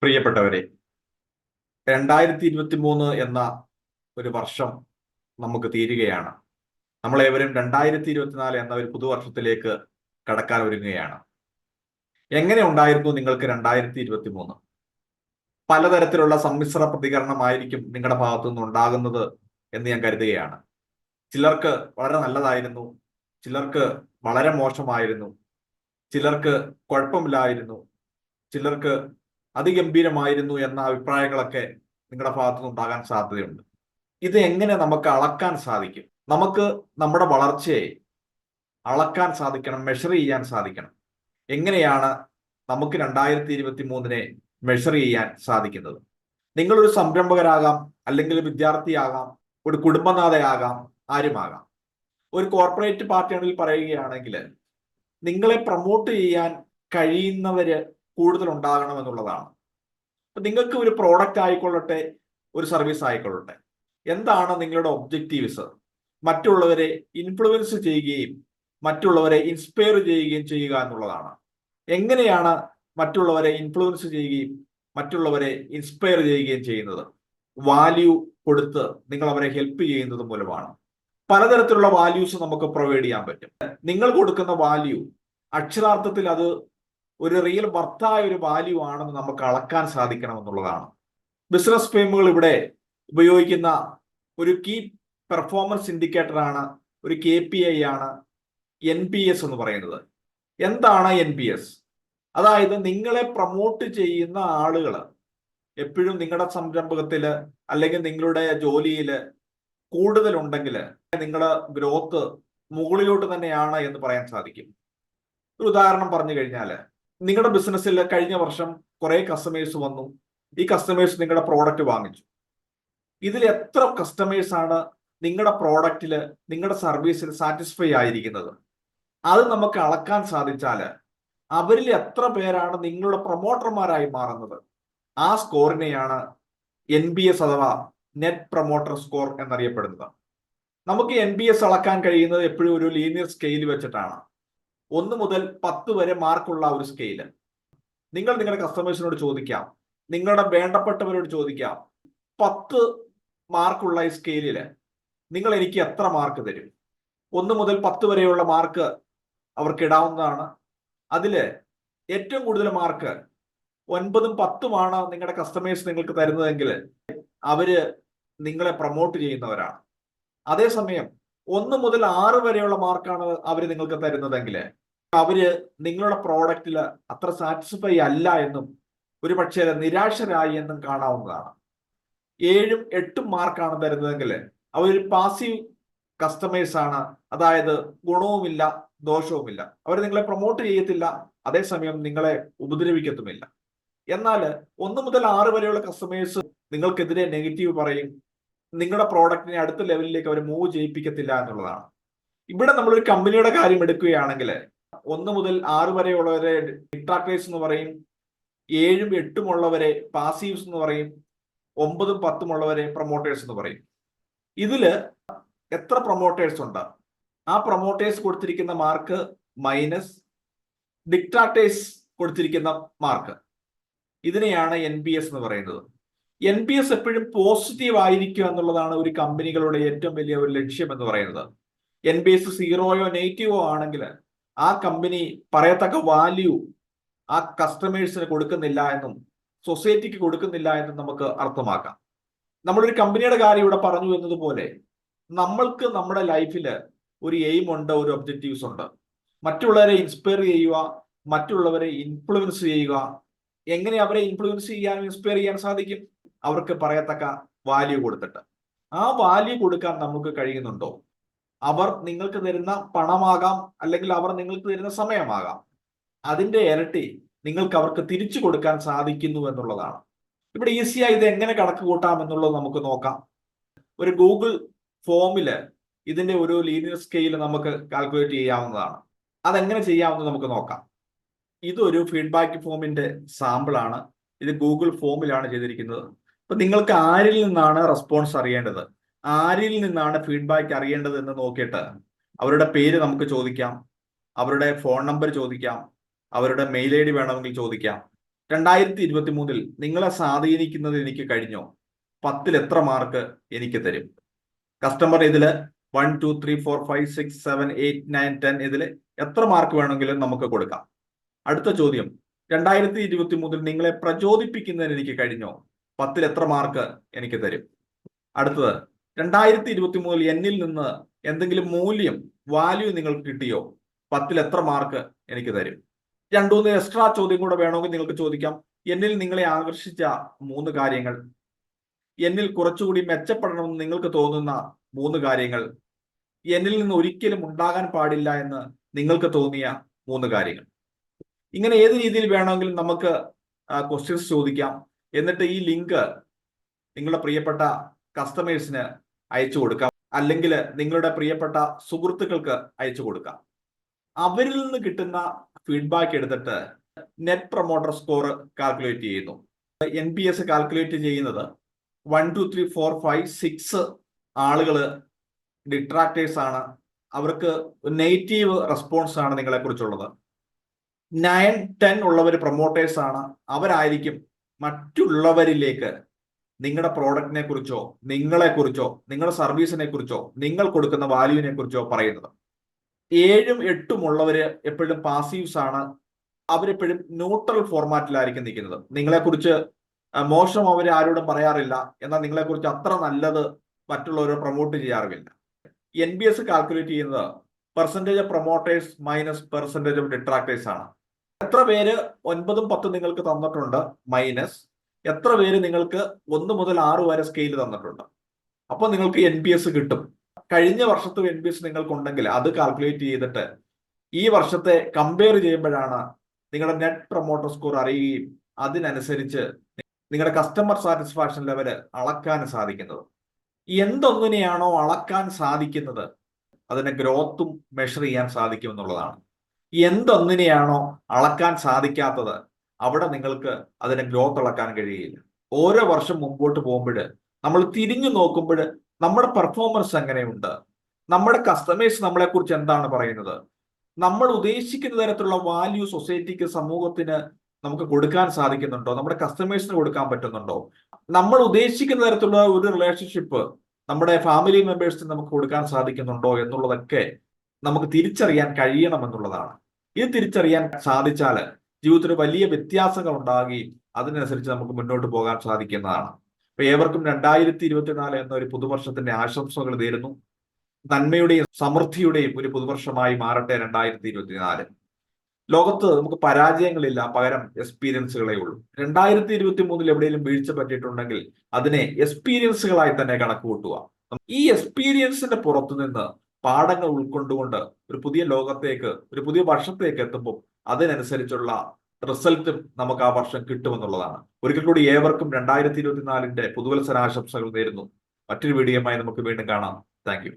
പ്രിയപ്പെട്ടവരെ, 2023 എന്ന ഒരു വർഷം നമുക്ക് തീരുകയാണ്. നമ്മളേവരും 2024 എന്ന ഒരു പുതുവർഷത്തിലേക്ക് കടക്കാൻ ഒരുങ്ങുകയാണ്. എങ്ങനെ ഉണ്ടായിരുന്നു നിങ്ങൾക്ക് 2023? പലതരത്തിലുള്ള സമ്മിശ്ര പ്രതികരണമായിരിക്കും നിങ്ങളുടെ ഭാഗത്തു നിന്ന് ഉണ്ടാകുന്നത് എന്ന് ഞാൻ കരുതുകയാണ്. ചിലർക്ക് വളരെ നല്ലതായിരുന്നു, ചിലർക്ക് വളരെ മോശമായിരുന്നു, ചിലർക്ക് കുഴപ്പമില്ലായിരുന്നു, ചിലർക്ക് അതിഗംഭീരമായിരുന്നു എന്ന അഭിപ്രായങ്ങളൊക്കെ നിങ്ങളുടെ ഭാഗത്തുനിന്ന് ഉണ്ടാകാൻ സാധ്യതയുണ്ട്. ഇത് എങ്ങനെ നമുക്ക് അളക്കാൻ സാധിക്കും? നമുക്ക് നമ്മുടെ വളർച്ചയെ അളക്കാൻ സാധിക്കണം, മെഷർ ചെയ്യാൻ സാധിക്കണം. എങ്ങനെയാണ് നമുക്ക് 2023 മെഷർ ചെയ്യാൻ സാധിക്കുന്നത്? നിങ്ങളൊരു സംരംഭകരാകാം, അല്ലെങ്കിൽ വിദ്യാർത്ഥിയാകാം, ഒരു കുടുംബനാഥയാകാം, ആരുമാകാം. ഒരു കോർപ്പറേറ്റ് പാർട്ടിയാണെങ്കിൽ പറയുകയാണെങ്കിൽ നിങ്ങളെ പ്രൊമോട്ട് ചെയ്യാൻ കഴിയുന്നവര് കൂടുതൽ ഉണ്ടാകണം എന്നുള്ളതാണ്. അപ്പൊ നിങ്ങൾക്ക് ഒരു പ്രോഡക്റ്റ് ആയിക്കൊള്ളട്ടെ, ഒരു സർവീസ് ആയിക്കൊള്ളട്ടെ, എന്താണ് നിങ്ങളുടെ ഒബ്ജക്റ്റീവ്സ്? മറ്റുള്ളവരെ ഇൻഫ്ലുവൻസ് ചെയ്യുകയും മറ്റുള്ളവരെ ഇൻസ്പയർ ചെയ്യുകയും ചെയ്യുക എന്നുള്ളതാണ്. എങ്ങനെയാണ് മറ്റുള്ളവരെ ഇൻഫ്ലുവൻസ് ചെയ്യുകയും മറ്റുള്ളവരെ ഇൻസ്പയർ ചെയ്യുകയും ചെയ്യുന്നത്? വാല്യൂ കൊടുത്ത് നിങ്ങൾ അവരെ ഹെൽപ്പ് ചെയ്യുന്നത് മൂലമാണ്. പലതരത്തിലുള്ള വാല്യൂസ് നമുക്ക് പ്രൊവൈഡ് ചെയ്യാൻ പറ്റും. നിങ്ങൾ കൊടുക്കുന്ന വാല്യൂ അക്ഷരാർത്ഥത്തിൽ അത് ഒരു റിയൽ വർത്തായ ഒരു വാല്യൂ ആണെന്ന് നമുക്ക് അളക്കാൻ സാധിക്കണം എന്നുള്ളതാണ്. ബിസിനസ് ഫേമുകൾ ഇവിടെ ഉപയോഗിക്കുന്ന ഒരു കീ പെർഫോമൻസ് ഇൻഡിക്കേറ്റർ ആണ്, ഒരു KPI ആണ് NPS എന്ന് പറയുന്നത്. എന്താണ് NPS? അതായത് നിങ്ങളെ പ്രൊമോട്ട് ചെയ്യുന്ന ആളുകൾ എപ്പോഴും നിങ്ങളുടെ സംരംഭകത്തില് അല്ലെങ്കിൽ നിങ്ങളുടെ ജോലിയില് കൂടുതലുണ്ടെങ്കിൽ നിങ്ങളുടെ ഗ്രോത്ത് മുകളിലോട്ട് തന്നെയാണ് എന്ന് പറയാൻ സാധിക്കും. ഒരു ഉദാഹരണം പറഞ്ഞു കഴിഞ്ഞാൽ, നിങ്ങളുടെ ബിസിനസ്സിൽ കഴിഞ്ഞ വർഷം കുറെ കസ്റ്റമേഴ്സ് വന്നു. ഈ കസ്റ്റമേഴ്സ് നിങ്ങളുടെ പ്രോഡക്റ്റ് വാങ്ങിച്ചു. ഇതിൽ എത്ര കസ്റ്റമേഴ്സ് ആണ് നിങ്ങളുടെ പ്രോഡക്റ്റില്, നിങ്ങളുടെ സർവീസിൽ സാറ്റിസ്ഫൈ ആയിരിക്കുന്നത്? അത് നമുക്ക് അളക്കാൻ സാധിച്ചാൽ അവരിൽ എത്ര പേരാണ് നിങ്ങളുടെ പ്രൊമോട്ടർമാരായി മാറുന്നത്? ആ സ്കോറിനെയാണ് NPS അഥവാ നെറ്റ് പ്രൊമോട്ടർ സ്കോർ എന്നറിയപ്പെടുന്നത്. നമുക്ക് NPS അളക്കാൻ കഴിയുന്നത് എപ്പോഴും ഒരു ലീനിയർ സ്കെയിൽ വെച്ചിട്ടാണ്. 1 മുതൽ 10 വരെ മാർക്കുള്ള ഒരു സ്കെയില്. നിങ്ങൾ നിങ്ങളുടെ കസ്റ്റമേഴ്സിനോട് ചോദിക്കാം, നിങ്ങളുടെ വേണ്ടപ്പെട്ടവരോട് ചോദിക്കാം, 10 മാർക്കുള്ള ഈ സ്കെയിലില് നിങ്ങൾ എനിക്ക് എത്ര മാർക്ക് തരും? 1 മുതൽ 10 വരെയുള്ള മാർക്ക് അവർക്ക് ഇടാവുന്നതാണ്. അതില് ഏറ്റവും കൂടുതൽ മാർക്ക് 9ഉം 10ഉമാണ് നിങ്ങളുടെ കസ്റ്റമേഴ്സ് നിങ്ങൾക്ക് തരുന്നതെങ്കിൽ അവര് നിങ്ങളെ പ്രൊമോട്ട് ചെയ്യുന്നവരാണ്. അതേസമയം 1 മുതൽ 6 വരെയുള്ള മാർക്കാണ് അവര് നിങ്ങൾക്ക് തരുന്നതെങ്കിൽ അവര് നിങ്ങളുടെ പ്രോഡക്റ്റിൽ അത്ര സാറ്റിസ്ഫൈ അല്ല എന്നും ഒരുപക്ഷെ നിരാശരായി എന്നും കാണാവുന്നതാണ്. 7ഉം 8ഉം മാർക്കാണ് തരുന്നതെങ്കിൽ അവരൊരു പാസീവ് കസ്റ്റമേഴ്സ് ആണ്. അതായത് ഗുണവുമില്ല ദോഷവുമില്ല. അവർ നിങ്ങളെ പ്രൊമോട്ട് ചെയ്യത്തില്ല, അതേസമയം നിങ്ങളെ ഉപദ്രവിക്കത്തുമില്ല. എന്നാൽ 1 മുതൽ 6 വരെയുള്ള കസ്റ്റമേഴ്സ് നിങ്ങൾക്കെതിരെ നെഗറ്റീവ് പറയും, നിങ്ങളുടെ പ്രോഡക്റ്റിനെ അടുത്ത ലെവലിലേക്ക് അവർ മൂവ് ചെയ്യിപ്പിക്കത്തില്ല എന്നുള്ളതാണ്. ഇവിടെ നമ്മളൊരു കമ്പനിയുടെ കാര്യം എടുക്കുകയാണെങ്കിൽ 1 മുതൽ 6 വരെയുള്ളവരെ ഡിട്രാക്ടേഴ്സ് എന്ന് പറയും, 7ഉം 8ഉം ഉള്ളവരെ പാസീവ്സ് എന്ന് പറയും, 9ഉം 10ഉം ഉള്ളവരെ പ്രൊമോട്ടേഴ്സ് എന്ന് പറയും. ഇതില് എത്ര പ്രൊമോട്ടേഴ്സ് ഉണ്ട്? ആ പ്രൊമോട്ടേഴ്സ് കൊടുത്തിരിക്കുന്ന മാർക്ക് മൈനസ് ഡിട്രാക്ടേഴ്സ് കൊടുത്തിരിക്കുന്ന മാർക്ക്, ഇതിനെയാണ് NPS എന്ന് പറയുന്നത്. NPS എപ്പോഴും പോസിറ്റീവ് ആയിരിക്കുക എന്നുള്ളതാണ് ഒരു കമ്പനികളുടെ ഏറ്റവും വലിയ ഒരു ലക്ഷ്യം എന്ന് പറയുന്നത്. NPS 0യോ നെഗറ്റീവോ ആണെങ്കിൽ ആ കമ്പനി പറയത്തക്ക വാല്യൂ ആ കസ്റ്റമേഴ്സിന് കൊടുക്കുന്നില്ല എന്നും സൊസൈറ്റിക്ക് കൊടുക്കുന്നില്ല എന്നും നമുക്ക് അർത്ഥമാക്കാം. നമ്മളൊരു കമ്പനിയുടെ കാര്യം ഇവിടെ പറഞ്ഞു എന്നതുപോലെ നമ്മൾക്ക് നമ്മുടെ ലൈഫിൽ ഒരു എയിം ഉണ്ട്, ഒരു ഒബ്ജക്റ്റീവ്സ് ഉണ്ട്. മറ്റുള്ളവരെ ഇൻസ്പയർ ചെയ്യുക, മറ്റുള്ളവരെ ഇൻഫ്ലുവൻസ് ചെയ്യുക. എങ്ങനെ അവരെ ഇൻഫ്ലുവൻസ് ചെയ്യാനും ഇൻസ്പയർ ചെയ്യാൻ സാധിക്കും? അവർക്ക് പറയത്തക്ക വാല്യൂ കൊടുത്തിട്ട്. ആ വാല്യൂ കൊടുക്കാൻ നമുക്ക് കഴിയുന്നുണ്ടോ? അവർ നിങ്ങൾക്ക് തരുന്ന പണമാകാം, അല്ലെങ്കിൽ അവർ നിങ്ങൾക്ക് തരുന്ന സമയമാകാം. അതിന്റെ ഇരട്ടി നിങ്ങൾക്ക് അവർക്ക് തിരിച്ചു കൊടുക്കാൻ സാധിക്കുന്നു എന്നുള്ളതാണ്. ഇവിടെ ഈസിയായി ഇത് എങ്ങനെ കണക്ക് കൂട്ടാം എന്നുള്ളത് നമുക്ക് നോക്കാം. ഒരു ഗൂഗിൾ ഫോമില് ഇതിന്റെ ഒരു ലീനിയർ സ്കെയിൽ നമുക്ക് കാൽക്കുലേറ്റ് ചെയ്യാവുന്നതാണ്. അതെങ്ങനെ ചെയ്യാമെന്ന് നമുക്ക് നോക്കാം. ഇതൊരു ഫീഡ്ബാക്ക് ഫോമിന്റെ സാമ്പിൾ ആണ്. ഇത് ഗൂഗിൾ ഫോമിലാണ് ചെയ്തിരിക്കുന്നത്. അപ്പൊ നിങ്ങൾക്ക് ആരിൽ നിന്നാണ് റെസ്പോൺസ് അറിയേണ്ടത്, ആരിൽ നിന്നാണ് ഫീഡ്ബാക്ക് അറിയേണ്ടത് എന്ന് നോക്കിയിട്ട് അവരുടെ പേര് നമുക്ക് ചോദിക്കാം, അവരുടെ ഫോൺ നമ്പർ ചോദിക്കാം, അവരുടെ മെയിൽ ID വേണമെങ്കിൽ ചോദിക്കാം. 2023 നിങ്ങളെ സ്വാധീനിക്കുന്നത് എനിക്ക് കഴിഞ്ഞോ? 10-ൽ എത്ര മാർക്ക് എനിക്ക് തരും? കസ്റ്റമർ ഇതില് 1 2 3 4 5 6 7 8 9 10 ഇതില് എത്ര മാർക്ക് വേണമെങ്കിലും നമുക്ക് കൊടുക്കാം. അടുത്ത ചോദ്യം, 2023 നിങ്ങളെ പ്രചോദിപ്പിക്കുന്നതിന് എനിക്ക് കഴിഞ്ഞോ? 10-ൽ എത്ര മാർക്ക് എനിക്ക് തരും? അടുത്തത്, 2023 എന്നിൽ നിന്ന് എന്തെങ്കിലും മൂല്യം, വാല്യൂ നിങ്ങൾക്ക് കിട്ടിയോ? 10-ൽ എത്ര മാർക്ക് എനിക്ക് തരും? 2-3 എക്സ്ട്രാ ചോദ്യം കൂടെ വേണമെങ്കിൽ നിങ്ങൾക്ക് ചോദിക്കാം. എന്നിൽ നിങ്ങളെ ആകർഷിച്ച 3 കാര്യങ്ങൾ, എന്നിൽ കുറച്ചുകൂടി മെച്ചപ്പെടണമെന്ന് നിങ്ങൾക്ക് തോന്നുന്ന 3 കാര്യങ്ങൾ, എന്നിൽ നിന്ന് ഒരിക്കലും ഉണ്ടാകാൻ പാടില്ല എന്ന് നിങ്ങൾക്ക് തോന്നിയ 3 കാര്യങ്ങൾ. ഇങ്ങനെ ഏത് രീതിയിൽ വേണമെങ്കിലും നമുക്ക് ക്വസ്റ്റ്യൻസ് ചോദിക്കാം. എന്നിട്ട് ഈ ലിങ്ക് നിങ്ങളുടെ പ്രിയപ്പെട്ട കസ്റ്റമേഴ്സിന് അയച്ചു കൊടുക്കാം, അല്ലെങ്കിൽ നിങ്ങളുടെ പ്രിയപ്പെട്ട സുഹൃത്തുക്കൾക്ക് അയച്ചു കൊടുക്കാം. അവരിൽ നിന്ന് കിട്ടുന്ന ഫീഡ്ബാക്ക് എടുത്തിട്ട് നെറ്റ് പ്രൊമോട്ടർ സ്കോർ കാൽക്കുലേറ്റ് ചെയ്യുന്നു. NPS കാൽക്കുലേറ്റ് ചെയ്യുന്നത് 1 2 3 4 5 6 ആളുകൾ ഡിട്രാക്ടേഴ്സ് ആണ്. അവർക്ക് നെഗറ്റീവ് റെസ്പോൺസ് ആണ് നിങ്ങളെ കുറിച്ചുള്ളത്. 9 10 ഉള്ളവർ പ്രൊമോട്ടേഴ്സ് ആണ്. അവരായിരിക്കും മറ്റുള്ളവരിലേക്ക് നിങ്ങളുടെ പ്രോഡക്റ്റിനെ കുറിച്ചോ നിങ്ങളെ കുറിച്ചോ നിങ്ങളുടെ സർവീസിനെ കുറിച്ചോ നിങ്ങൾ കൊടുക്കുന്ന വാല്യൂവിനെ കുറിച്ചോ പറയുന്നത്. 7 8 ഉള്ളവര് എപ്പോഴും പാസീവ്സ് ആണ്. അവരെപ്പോഴും ന്യൂട്രൽ ഫോർമാറ്റിലായിരിക്കും നിൽക്കുന്നത്. നിങ്ങളെക്കുറിച്ച് മോശം അവർ ആരോടും പറയാറില്ല, എന്നാൽ നിങ്ങളെക്കുറിച്ച് അത്ര നല്ലത് മറ്റുള്ളവരെ പ്രൊമോട്ട് ചെയ്യാറില്ല. NPS കാൽക്കുലേറ്റ് ചെയ്യുന്നത് percentage of promoters minus percentage of detractors ആണ്. എത്ര പേര് 9 10 നിങ്ങൾക്ക് തന്നിട്ടുണ്ട് മൈനസ് എത്ര പേര് നിങ്ങൾക്ക് 1 മുതൽ 6 വരെ സ്കെയിൽ തന്നിട്ടുണ്ട്. അപ്പോൾ നിങ്ങൾക്ക് NPS കിട്ടും. കഴിഞ്ഞ വർഷത്തെ NPS നിങ്ങൾക്കുണ്ടെങ്കിൽ അത് കാൽക്കുലേറ്റ് ചെയ്തിട്ട് ഈ വർഷത്തെ കമ്പയർ ചെയ്യുമ്പോഴാണ് നിങ്ങളുടെ നെറ്റ് പ്രൊമോട്ടർ സ്കോർ അറിയുകയും അതിനനുസരിച്ച് നിങ്ങളുടെ കസ്റ്റമർ സാറ്റിസ്ഫാക്ഷൻ ലെവല് അളക്കാൻ സാധിക്കുന്നത്. എന്തൊന്നിനെയാണോ അളക്കാൻ സാധിക്കുന്നത് അതിന്റെ ഗ്രോത്തും മെഷർ ചെയ്യാൻ സാധിക്കും എന്നുള്ളതാണ്. എന്തൊന്നിനെയാണോ അളക്കാൻ സാധിക്കാത്തത് അവിടെ നിങ്ങൾക്ക് അതിന്റെ ഗ്രോത്ത് അളക്കാൻ കഴിയില്ല. ഓരോ വർഷം മുമ്പോട്ട് പോകുമ്പോൾ നമ്മൾ തിരിഞ്ഞു നോക്കുമ്പോൾ നമ്മുടെ പെർഫോമൻസ് എങ്ങനെയുണ്ട്, നമ്മുടെ കസ്റ്റമേഴ്സ് നമ്മളെ കുറിച്ച് എന്താണ് പറയുന്നത്, നമ്മൾ ഉദ്ദേശിക്കുന്ന തരത്തിലുള്ള വാല്യൂ സൊസൈറ്റിക്ക് സമൂഹത്തിന് നമുക്ക് കൊടുക്കാൻ സാധിക്കുന്നുണ്ടോ, നമ്മുടെ കസ്റ്റമേഴ്സിന് കൊടുക്കാൻ പറ്റുന്നുണ്ടോ, നമ്മൾ ഉദ്ദേശിക്കുന്ന തരത്തിലുള്ള ഒരു റിലേഷൻഷിപ്പ് നമ്മുടെ ഫാമിലി മെമ്പേഴ്സിന് നമുക്ക് കൊടുക്കാൻ സാധിക്കുന്നുണ്ടോ എന്നുള്ളതൊക്കെ നമുക്ക് തിരിച്ചറിയാൻ കഴിയണം എന്നുള്ളതാണ്. ഇത് തിരിച്ചറിയാൻ സാധിച്ചാൽ ജീവിതത്തിൽ വലിയ വ്യത്യാസങ്ങൾ ഉണ്ടാകുകയും അതിനനുസരിച്ച് നമുക്ക് മുന്നോട്ട് പോകാൻ സാധിക്കുന്നതാണ്. അപ്പൊ ഏവർക്കും 2024 എന്ന ഒരു പുതുവർഷത്തിന്റെ ആശംസകൾ നേരുന്നു. നന്മയുടെയും സമൃദ്ധിയുടെയും ഒരു പുതുവർഷമായി മാറട്ടെ 2024. ലോകത്ത് നമുക്ക് പരാജയങ്ങളില്ല, പകരം എക്സ്പീരിയൻസുകളേ ഉള്ളൂ. 2023 എവിടെയെങ്കിലും വീഴ്ച പറ്റിയിട്ടുണ്ടെങ്കിൽ അതിനെ എക്സ്പീരിയൻസുകളായി തന്നെ കണക്ക് കൂട്ടുക. ഈ എക്സ്പീരിയൻസിന്റെ പുറത്തു നിന്ന് പാഠങ്ങൾ ഉൾക്കൊണ്ടുകൊണ്ട് ഒരു പുതിയ ലോകത്തേക്ക്, ഒരു പുതിയ വർഷത്തേക്ക് എത്തുമ്പോൾ അതിനനുസരിച്ചുള്ള റിസൾട്ടും നമുക്ക് ആ വർഷം കിട്ടുമെന്നുള്ളതാണ്. ഒരിക്കൽ കൂടി ഏവർക്കും 2024 പുതുവത്സരാശംസകൾ നേരുന്നു. മറ്റൊരു വീഡിയോയുമായി നമുക്ക് വീണ്ടും കാണാം. Thank you.